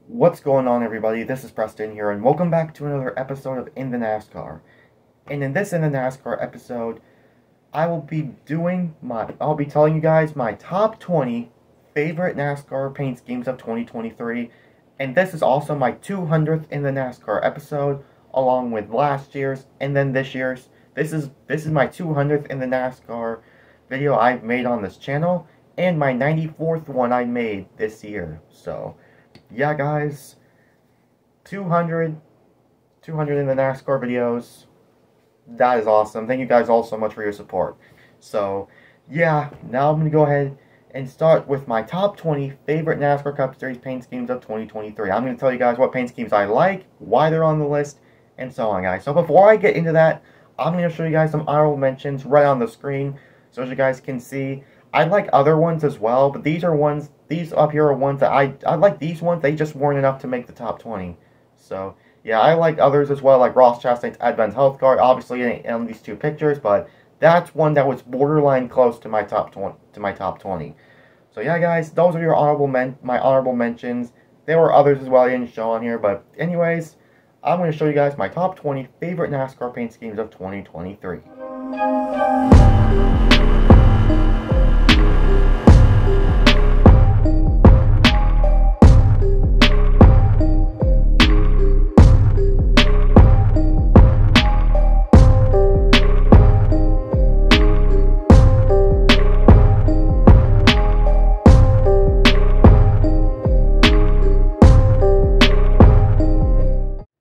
What's going on, everybody? This is Preston here, and welcome back to another episode of In the NASCAR. And in this In the NASCAR episode, I'll be telling you guys my top 20 favorite NASCAR paint schemes of 2023. And this is also my 200th In the NASCAR episode, along with last year's and then this year's. This is my 200th In the NASCAR video I've made on this channel, and my 94th one I made this year. So yeah, guys, 200 in the NASCAR videos. That is awesome. Thank you guys all so much for your support. So yeah, now I'm going to go ahead and start with my top 20 favorite NASCAR Cup Series paint schemes of 2023. I'm going to tell you guys what paint schemes I like, why they're on the list, and so on, guys. So before I get into that, I'm going to show you guys some honorable mentions right on the screen, so as you guys can see. I like other ones as well, but these up here are ones that I like these ones. They just weren't enough to make the top 20. So yeah, I like others as well, like Ross Chastain's Advent Health Card. Obviously, in these two pictures, but that's one that was borderline close to my top 20. So yeah, guys, those are my honorable mentions. There were others as well I didn't show on here, but anyways, I'm going to show you guys my top 20 favorite NASCAR paint schemes of 2023.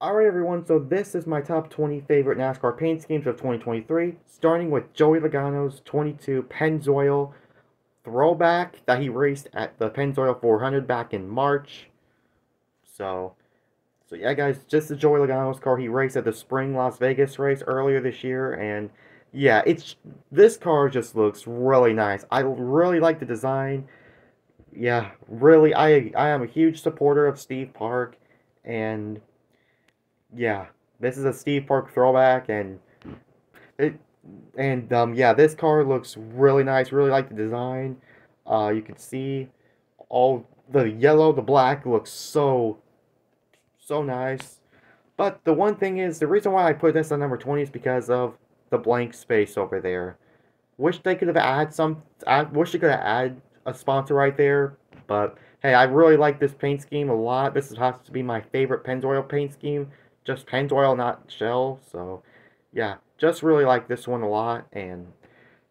Alright, everyone, so this is my top 20 favorite NASCAR paint schemes of 2023, starting with Joey Logano's 22 Pennzoil throwback that he raced at the Pennzoil 400 back in March. So yeah, guys, just the Joey Logano's car he raced at the Spring Las Vegas race earlier this year, and yeah, this car just looks really nice. I really like the design. Yeah, really, I am a huge supporter of Steve Park, and yeah, this is a Steve Park throwback, and yeah, this car looks really nice. Really like the design. You can see all the yellow, the black looks so nice. But the one thing is, the reason why I put this on number 20 is because of the blank space over there. Wish they could have wish they could have added a sponsor right there. But hey, I really like this paint scheme a lot. This has to be my favorite Pennzoil paint scheme. Just Pennzoil, not Shell. So yeah, just really like this one a lot. And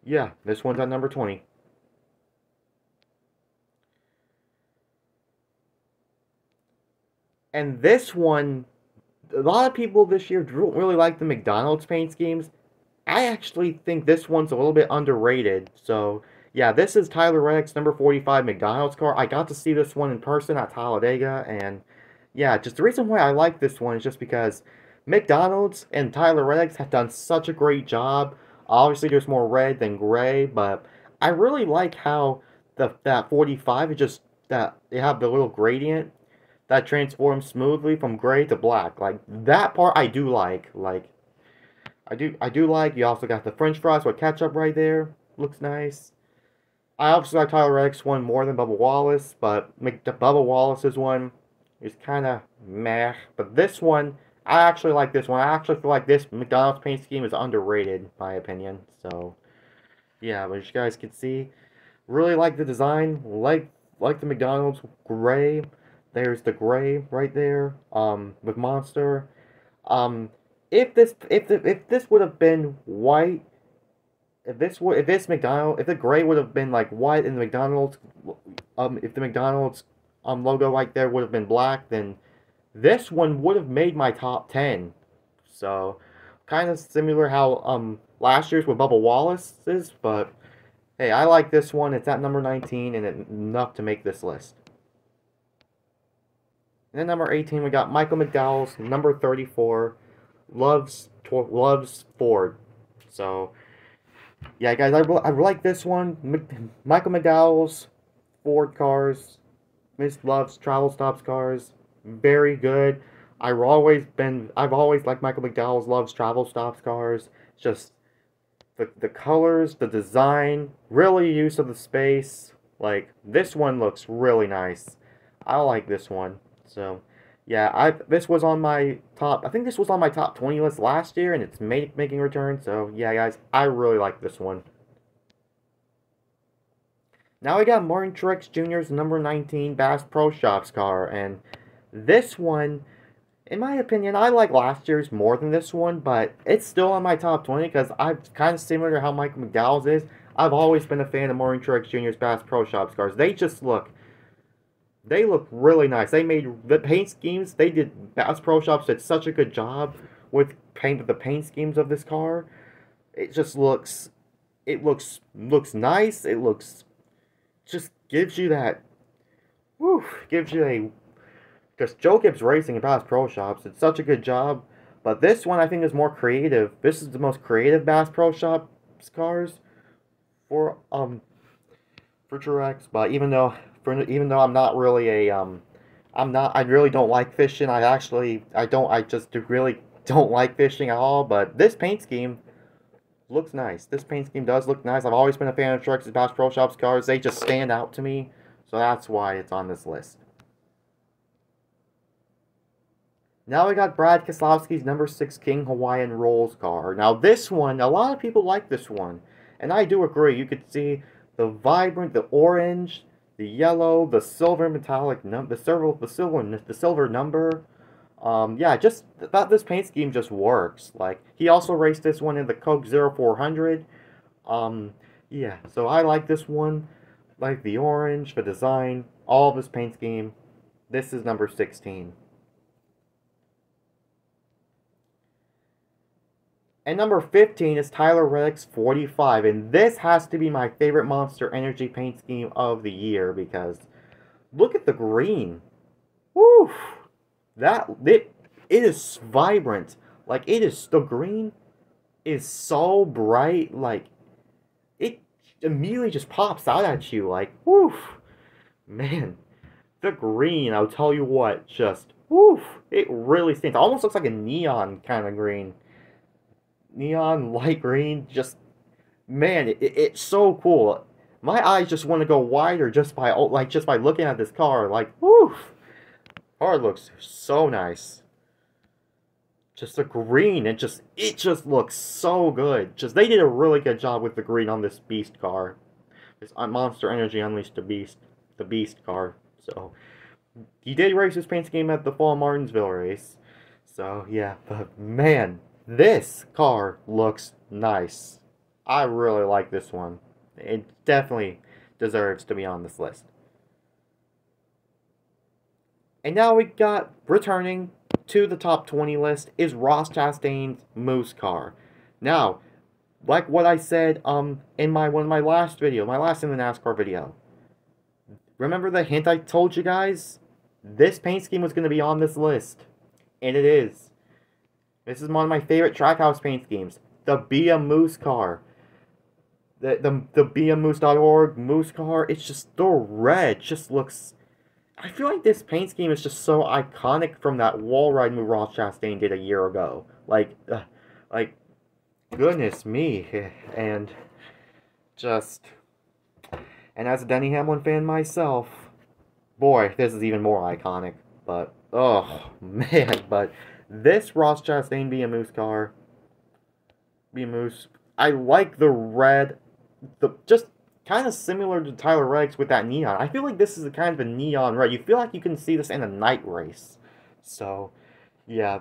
yeah, this one's on number 20. And this one, a lot of people this year don't really like the McDonald's paint schemes. I actually think this one's a little bit underrated. So yeah, this is Tyler Reddick's number 45 McDonald's car. I got to see this one in person at Talladega, and yeah, just the reason why I like this one is just because McDonald's and Tyler Reddick's have done such a great job. Obviously, there's more red than gray, but I really like how that 45 is just that they have the little gradient that transforms smoothly from gray to black. Like that part, I do like. I do like. You also got the French fries with ketchup right there. Looks nice. I obviously like Tyler Reddick's one more than Bubba Wallace, but Bubba Wallace's one is kind of meh. But this one, I actually like this one. I actually feel like this McDonald's paint scheme is underrated, in my opinion. So yeah, but as you guys can see, really like the design. Like the McDonald's gray. There's the gray right there. With Monster. If this would have been white, if the gray would have been like white and the McDonald's if the McDonald's logo right there would have been black, then this one would have made my top 10. So kind of similar how last year's with Bubba Wallace is, but hey, I like this one. It's at number 19 and enough to make this list. And then number 18, we got Michael McDowell's number 34, loves Ford. So yeah, guys, I like this one. Michael McDowell's Ford cars. Miss loves travel stops cars. Very good. I've always liked Michael McDowell's loves travel stops cars. Just the colors, the design, really use of the space. Like, this one looks really nice. I like this one. So, yeah, this was on my top. I think this was on my top 20 list last year, and it's making a return. So, yeah, guys, I really like this one. Now we got Martin Truex Jr.'s number 19 Bass Pro Shops car, and this one, in my opinion, I like last year's more than this one, but it's still on my top 20 because I'm kind of similar to how Michael McDowell's is. I've always been a fan of Martin Truex Jr.'s Bass Pro Shops cars. They look really nice. They made the paint schemes. They did Bass Pro Shops did such a good job with the paint schemes of this car. It just looks nice. It looks just gives you that gives you a because Joe Gibbs Racing and Bass Pro Shops did such a good job. But this one I think is more creative. This is the most creative Bass Pro Shops cars for Truex. But even though I'm not really I really don't like fishing. I just really don't like fishing at all. But this paint scheme looks nice. This paint scheme does look nice. I've always been a fan of Truex Bass Pro Shops cars. They just stand out to me. So that's why it's on this list. Now we got Brad Keselowski's number 6 King Hawaiian Rolls car. Now this one, a lot of people like this one. And I do agree. You could see the vibrant, the orange, the yellow, the silver metallic number, the silver number. Yeah, just that this paint scheme just works. Like he also raced this one in the Coke 0400. Yeah, so I like this one. Like the orange, the design, all of this paint scheme. This is number 16. And number 15 is Tyler Reddick's 45, and this has to be my favorite Monster Energy paint scheme of the year because look at the green. Woo! It is vibrant. Like the green is so bright, like it immediately just pops out at you like woof. Man, the green, I'll tell you what, just woof. It really stands. It almost looks like a neon kind of green. Neon light green, just man, it's so cool. My eyes just want to go wider just by looking at this car. Like, woof, car looks so nice. Just the green, it just looks so good. Just they did a really good job with the green on this Beast car. This Monster Energy Unleashed the Beast car. So he did race this paint scheme at the Fall Martinsville race. So yeah, but man. This car looks nice. I really like this one. It definitely deserves to be on this list. And now we got, returning to the top 20 list, is Ross Chastain's Moose car. Now, like what I said in one of my last video, my last in the NASCAR video. Remember the hint I told you guys? This paint scheme was going to be on this list. And it is. This is one of my favorite Trackhouse paint schemes. The Be a Moose car. The beamoose.org Moose car. It's just the red. Just looks... I feel like this paint scheme is just so iconic from that wall ride move Ross Chastain did a year ago. Like, goodness me. And just... And as a Denny Hamlin fan myself, boy, this is even more iconic. But, oh, man, but... This Ross Chastain Be a Moose car, Be a Moose, I like the red, just kind of similar to Tyler Reddick's with that neon. I feel like this is a kind of a neon red. You feel like you can see this in a night race. So, yeah,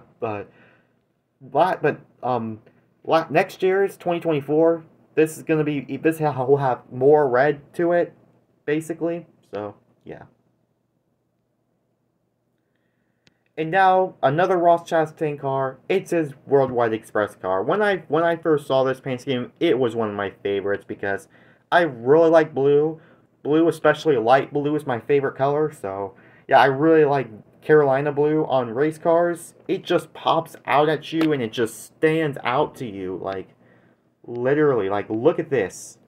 next year's 2024, this will have more red to it, basically. So, yeah. And now, another Ross Chastain car. It's his Worldwide Express car. When I first saw this paint scheme, it was one of my favorites because I really like blue. Blue, especially light blue, is my favorite color. So, yeah, I really like Carolina blue on race cars. It just pops out at you and it just stands out to you. Like, literally, like, look at this.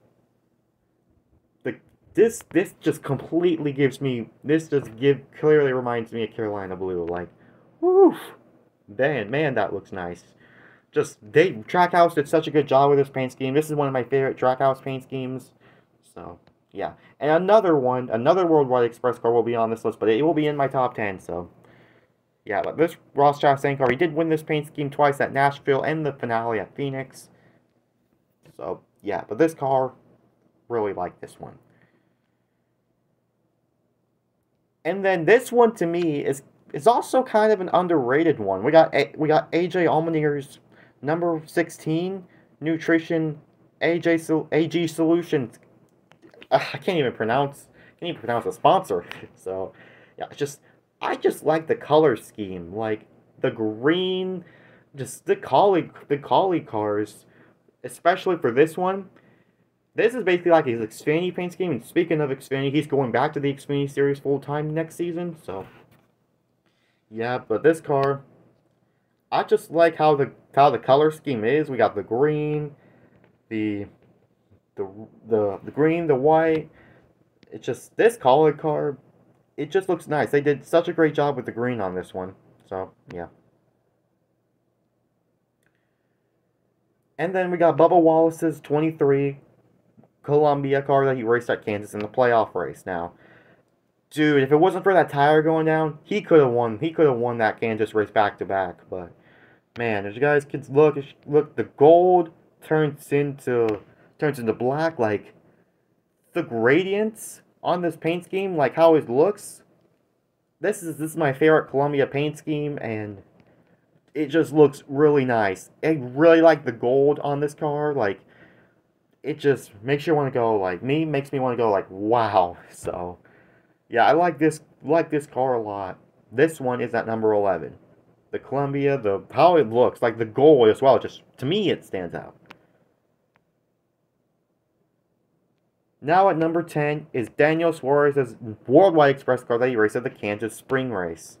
This just completely gives me, clearly reminds me of Carolina blue. Like, woof, man, that looks nice. Trackhouse did such a good job with this paint scheme. This is one of my favorite Trackhouse paint schemes. So, yeah. And another Worldwide Express car will be on this list, but it will be in my top 10, so Yeah, but this Ross Chastain car, he did win this paint scheme twice at Nashville and the finale at Phoenix. So, yeah, but this car, really like this one. And then this one to me is also kind of an underrated one. We got AJ Allmenier's number 16 Nutrition AG Solutions. I can't even pronounce the sponsor. So, yeah, I just like the color scheme, like the green, just the collie cars, especially for this one. This is basically like his Xfinity paint scheme, and speaking of Xfinity, he's going back to the Xfinity Series full-time next season, so... Yeah, but this car, I just like how the color scheme is. We got the green, the the green, the white. It's just, this color car, it just looks nice. They did such a great job with the green on this one, so, yeah. And then we got Bubba Wallace's 23 Columbia car that he raced at Kansas in the playoff race. Now, dude, if it wasn't for that tire going down, he could have won. He could have won that Kansas race back to back. But man, as you guys can look, the gold turns into black. Like the gradients on this paint scheme, like how it looks. This is my favorite Columbia paint scheme, and it just looks really nice. I really like the gold on this car. Like, it just makes you want to go, like, makes me want to go, like, wow. So, yeah, I like this car a lot. This one is at number 11. The Columbia, how it looks, like the gold as well, just, to me, it stands out. Now at number 10 is Daniel Suarez's Worldwide Express car that he raced at the Kansas Spring Race.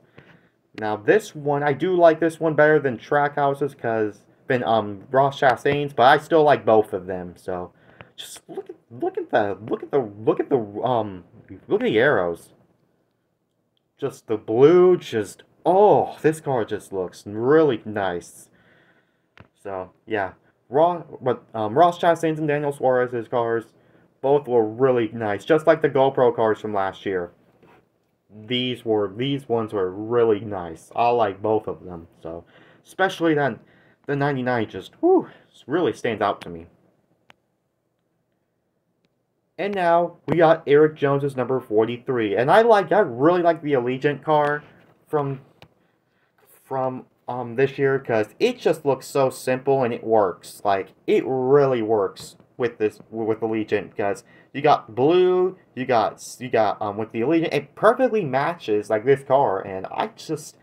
Now this one, I do like this one better than Trackhouse's than Ross Chastain's, but I still like both of them. So just look at the arrows. Just the blue, this car just looks really nice. So yeah, Ross Chastain's and Daniel Suarez's cars both were really nice, just like the GoPro cars from last year. These ones were really nice. I like both of them. So, especially the 99 just really stands out to me. And now we got Eric Jones's number 43, and I really like the Allegiant car from this year because it just looks so simple and it works. Like it really works with Allegiant because you got blue, you got with the Allegiant, it perfectly matches like this car, and I just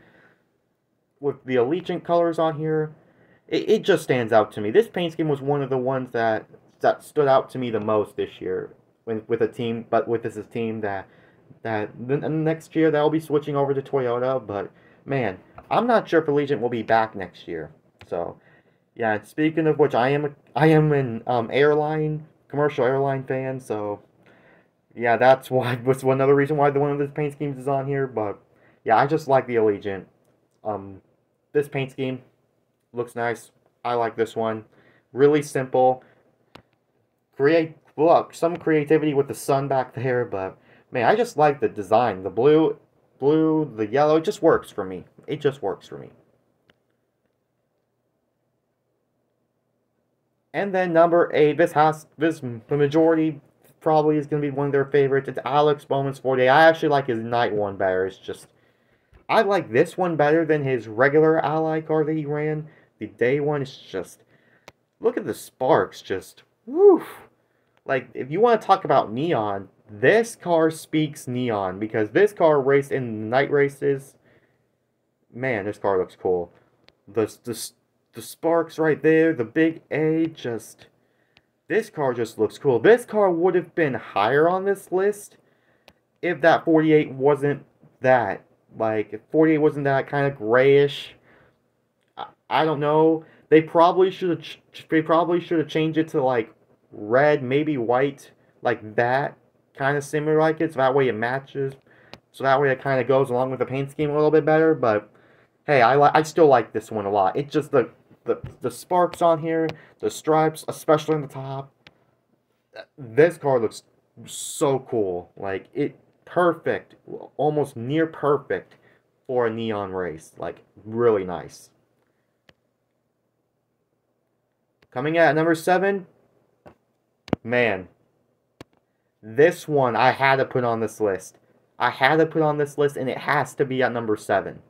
with the Allegiant colors on here, it just stands out to me. This paint scheme was one of the ones that stood out to me the most this year with a team, but with this team that next year they'll be switching over to Toyota, but man, I'm not sure if Allegiant will be back next year. So, yeah, speaking of which, I am an commercial airline fan, so yeah, that's another reason why one of the paint schemes is on here. But yeah, I just like the Allegiant. This paint scheme looks nice. I like this one. Really simple. Some creativity with the sun back there, but man, I just like the design. The blue, the yellow, it just works for me. It just works for me. And then number 8, the majority probably is going to be one of their favorites. It's Alex Bowman's 48. I actually like his night one better. It's just, I like this one better than his regular Ally car that he ran. The day one is just, look at the sparks, just, woof. Like, if you want to talk about neon, this car speaks neon, because this car raced in night races. Man, this car looks cool. The sparks right there, the big A, this car just looks cool. This car would have been higher on this list if that 48 wasn't that. Like, if 48 wasn't that kind of grayish. I don't know. They probably should have changed it to, like, red, maybe white, like that. Kind of similar like it, so that way it matches. So that way it kind of goes along with the paint scheme a little bit better, but hey, I still like this one a lot. It's just the sparks on here, the stripes, especially on the top. This car looks so cool. Like, perfect, almost near perfect for a neon race. Like, really nice. Coming at number 7, man, this one I had to put on this list. I had to put on this list, and it has to be at number 7.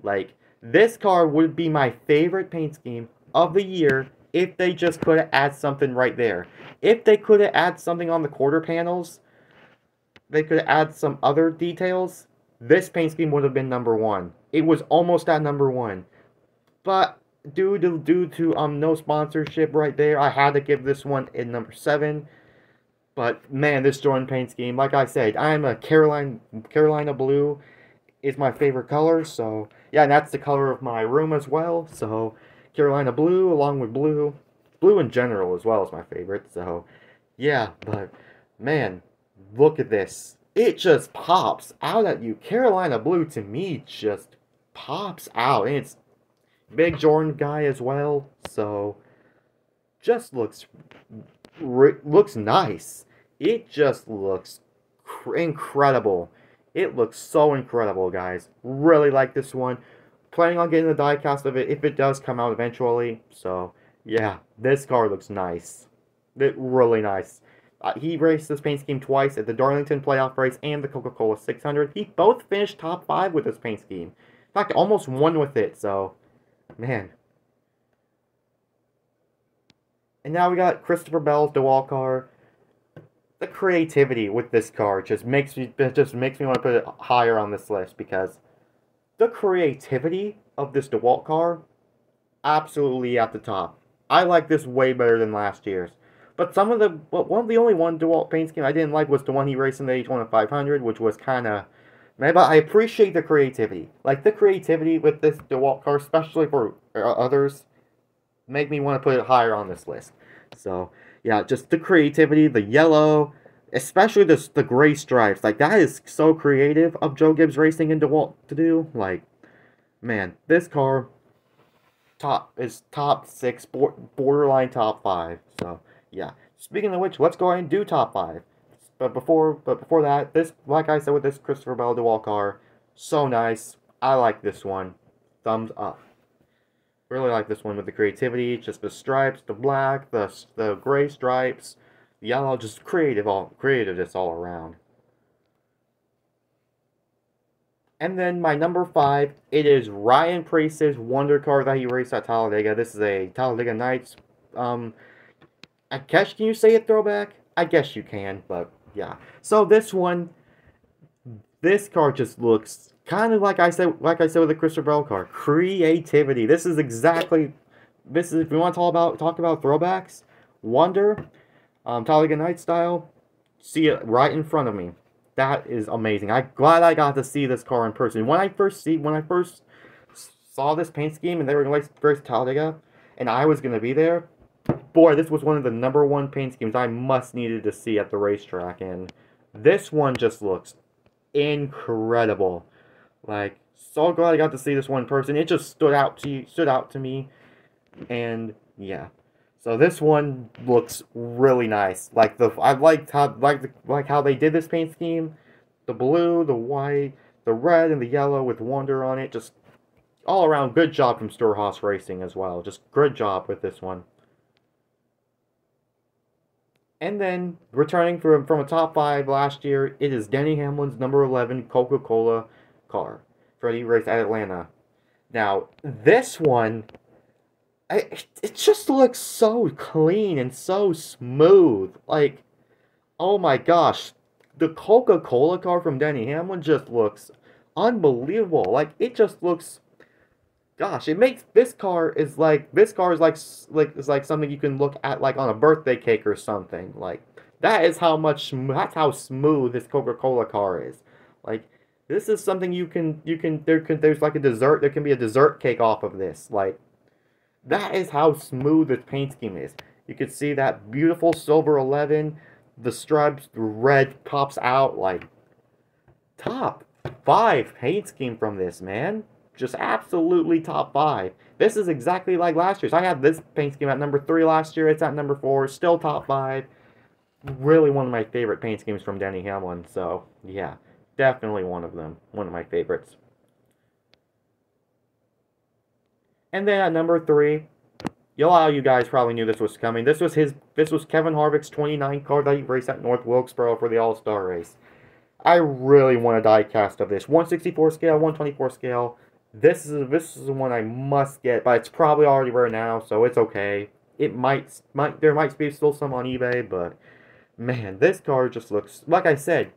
Like, this car would be my favorite paint scheme of the year if they just could have added something right there. If they could have added something on the quarter panels, they could have added some other details, this paint scheme would have been number 1. It was almost at number 1. But due to no sponsorship right there, I had to give this one in number 7. But man, this Jordan paint scheme, like I said, I'm a Carolina blue is my favorite color. So yeah, and that's the color of my room as well. So Carolina blue along with blue in general as well is my favorite. So yeah, but man, look at this. It just pops out at you. Carolina blue to me just pops out, and it's big Jordan guy as well. So just looks nice. It just looks incredible. It looks so incredible, guys. Really like this one. Planning on getting the diecast of it if it does come out eventually. So, yeah, this car looks nice. Really nice. He raced this paint scheme twice at the Darlington playoff race and the Coca-Cola 600. He both finished top 5 with this paint scheme. In fact, almost won with it, so, man. And now we got Christopher Bell's DeWalt car. The creativity with this car just makes me want to put it higher on this list, because the creativity of this DeWalt car, absolutely at the top. I like this way better than last year's. But one of the only one DeWalt paint scheme I didn't like was the one he raced in the Daytona 500, which was kind of, man, but I appreciate the creativity. Like, the creativity with this DeWalt car, especially for others, make me want to put it higher on this list. So, yeah, just the creativity, the yellow, especially the gray stripes. Like, that is so creative of Joe Gibbs Racing and DeWalt to do. Like, man, this car top 6, borderline top 5. So, yeah. Speaking of which, let's go ahead and do top 5. But before that, this, like I said with this Christopher Bell DeWalt car, so nice. I like this one. Thumbs up. Really like this one with the creativity, just the stripes, the black, the gray stripes, the yellow, just creative just all around. And then my number 5, it is Ryan Preece's Wonder car that he raced at Talladega. This is a Talladega Nights. I guess, can you say a throwback? I guess you can, but yeah. So this car just looks kind of like I said with the Christopher Bell car. Creativity. This is if we want to talk about throwbacks, Wonder, Talladega Night style. See it right in front of me. That is amazing. I'm glad I got to see this car in person. When I first saw this paint scheme and they were going to race Talladega, and I was going to be there, boy, this was one of the number 1 paint schemes I needed to see at the racetrack, and this one just looks incredible. Like, so glad I got to see this one in person. It just stood out to me, and yeah. So this one looks really nice. Like, I liked how they did this paint scheme. The blue, the white, the red, and the yellow with Wonder on it. Just all around good job from Storehouse Racing as well. Just good job with this one. And then, returning from a top 5 last year, it is Denny Hamlin's number 11 Coca-Cola car. Freddie raced at Atlanta. Now, this one, it just looks so clean and so smooth. Like, oh my gosh. The Coca-Cola car from Denny Hamlin just looks unbelievable. Like, it just looks... Gosh, it makes this car is like something you can look at like on a birthday cake or something. Like, that's how smooth this Coca-Cola car is. Like, this is something there's like a dessert, there can be a dessert cake off of this. Like, that is how smooth this paint scheme is. You can see that beautiful silver 11, the stripes, the red pops out. Like, top 5 paint scheme from this, man. Just absolutely top 5. This is exactly like last year's. I had this paint scheme at number 3 last year. It's at number 4. Still top 5. Really one of my favorite paint schemes from Denny Hamlin. So, yeah. Definitely one of them. One of my favorites. And then at number 3, a lot of you guys probably knew this was coming. This was Kevin Harvick's 29 car that he raced at North Wilkesboro for the All-Star race. I really want a die cast of this. 164 scale, 124 scale. This is one I must get, but it's probably already rare now, so it's okay. It there might be still some on eBay, but man, this car just looks, like I said,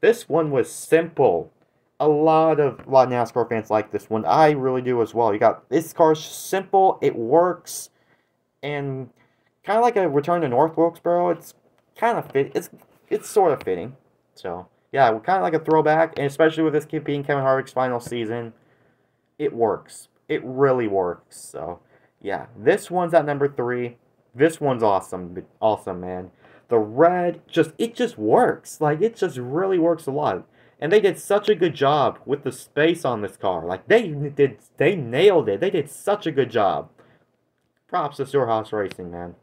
this one was simple. A lot of NASCAR fans like this one. I really do as well. You got this car's simple, it works, and kind of like a return to North Wilkesboro. It's kind of it's sort of fitting. So yeah, kind of like a throwback, and especially with this being Kevin Harvick's final season, it works. It really works. So yeah, this one's at number 3. This one's awesome, awesome, man. The red it just works. Like, it just really works a lot. And they did such a good job with the space on this car. Like, they nailed it. They did such a good job. Props to Storehouse Racing, man.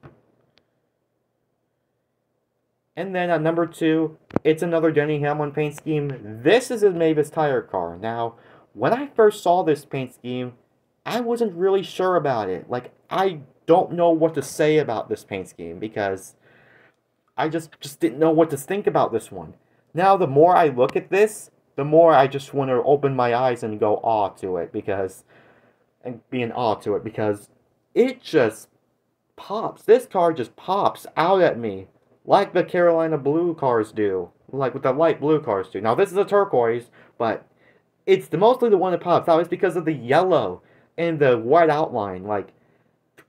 And then at number 2, it's another Denny Hamlin paint scheme. This is a Mavis Tire car. Now, when I first saw this paint scheme, I wasn't really sure about it. Like, I don't know what to say about this paint scheme because I just didn't know what to think about this one. Now, the more I look at this, the more I just want to open my eyes and go awe to it and be in awe to it because it just pops. This car just pops out at me like the Carolina blue cars do, like what the light blue cars do. Now, this is a turquoise, but it's mostly the one that pops out. It's because of the yellow and the white outline, like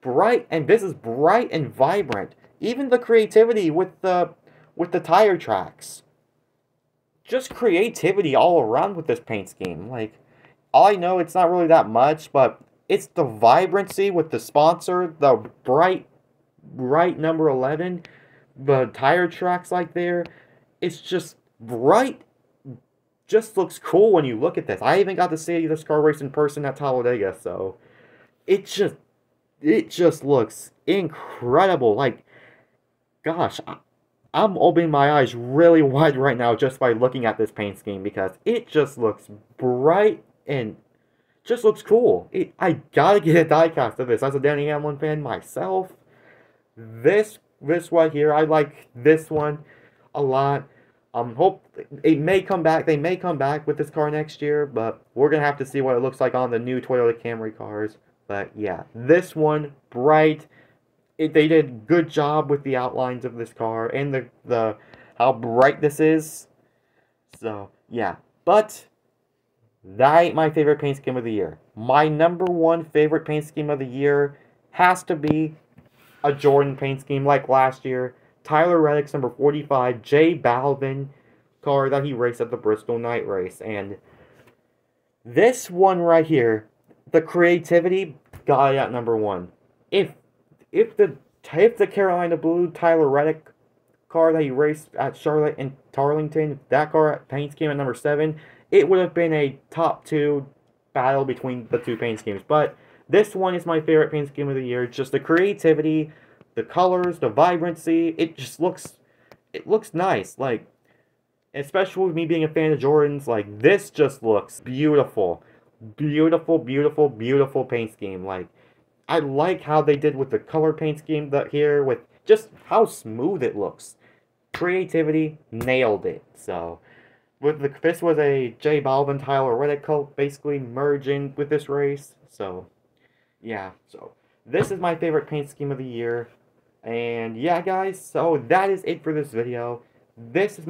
bright, and this is bright and vibrant. Even the creativity with the tire tracks. Just creativity all around with this paint scheme. Like, all I know, it's not really that much, but it's the vibrancy with the sponsor, the bright number 11, the tire tracks like there. It's just bright. Just looks cool when you look at this. I even got to see this car race in person at Talladega, so it just looks incredible. Like, gosh, I'm opening my eyes really wide right now just by looking at this paint scheme because it just looks bright and just looks cool. I gotta get a diecast of this. As a Denny Hamlin fan myself, this right here, I like this one a lot. Hope it may come back. They may come back with this car next year, but we're gonna have to see what it looks like on the new Toyota Camry cars. But yeah, this one, bright. They did a good job with the outlines of this car and the how bright this is. So yeah, but that ain't my favorite paint scheme of the year. My number 1 favorite paint scheme of the year has to be a Jordan paint scheme like last year. Tyler Reddick's number 45, J Balvin car that he raced at the Bristol Night Race. And this one right here, the creativity got it at number 1. If the Carolina Blue Tyler Reddick car that he raced at Charlotte and Darlington, that car paint scheme at number 7, it would have been a top 2 battle between the two paint schemes. But this one is my favorite paint scheme of the year. Just the creativity, the colors, the vibrancy. It looks nice. Like, especially with me being a fan of Jordans, like, this just looks beautiful. Beautiful, beautiful, beautiful paint scheme. Like, I like how they did with the color paint scheme here, with just how smooth it looks. Creativity, nailed it. So, this was a J Balvin Tyler Reddick cult basically merging with this race. So, yeah. So, this is my favorite paint scheme of the year. And yeah, guys, so that is it for this video. That is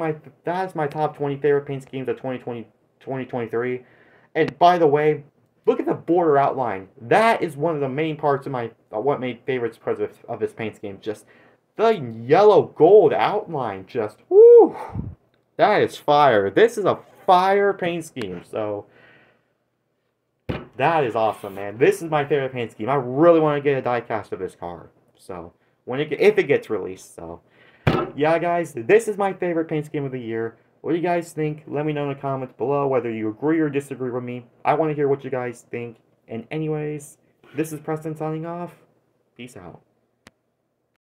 my top 20 favorite paint schemes of 2023. And by the way, look at the border outline. That is one of the main parts of what made favorites because of this paint scheme. Just the yellow gold outline. Just whoo, that is fire. This is a fire paint scheme. So that is awesome, man. This is my favorite paint scheme. I really want to get a diecast of this car. So if it gets released. So yeah, guys, this is my favorite paint scheme of the year. What do you guys think? Let me know in the comments below whether you agree or disagree with me. I want to hear what you guys think. And anyways, this is Preston signing off. Peace out.